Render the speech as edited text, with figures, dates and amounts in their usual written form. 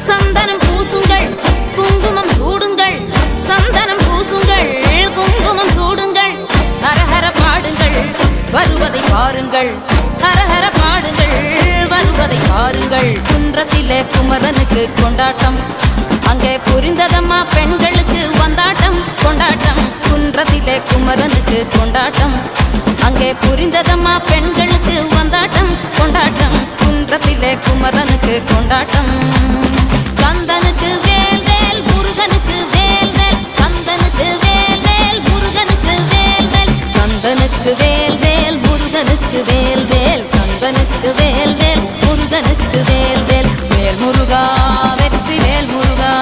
சந்தனம் பூசுங்கள் குங்குமம் சூடுங்கள் சந்தனம் பூசுங்கள் குங்குமம் சூடுங்கள் ஹரஹர பாடுங்கள் வருவதை பாருங்கள் ஹரஹர பாடுங்கள் வருவதை பாருங்கள் குன்றத்திலே குமரனுக்கு கொண்டாட்டம் அங்கே புரிந்ததம்மா பெண்களுக்கு வந்தாட்டம் கொண்டாட்டம் குன்றத்திலே குமரனுக்கு கொண்டாட்டம் அங்கே புரிந்ததம்மா பெண்களுக்கு வந்தாட்டம் கொண்டாட்டம் குன்றத்திலே குமரனுக்கு கொண்டாட்டம் கந்தனுக்கு வேல் வேல் முருகனுக்கு வேல் வேல் கந்தனுக்கு வேல் வேல் முருகனுக்கு வேல் வேல் கந்தனுக்கு வேல் வேல் முருகனுக்கு வேல் வேல் கந்தனுக்கு வேல் வேல் முருகனுக்கு வேல் வேல் வேல் முருகா வெற்றி வேல் முருகா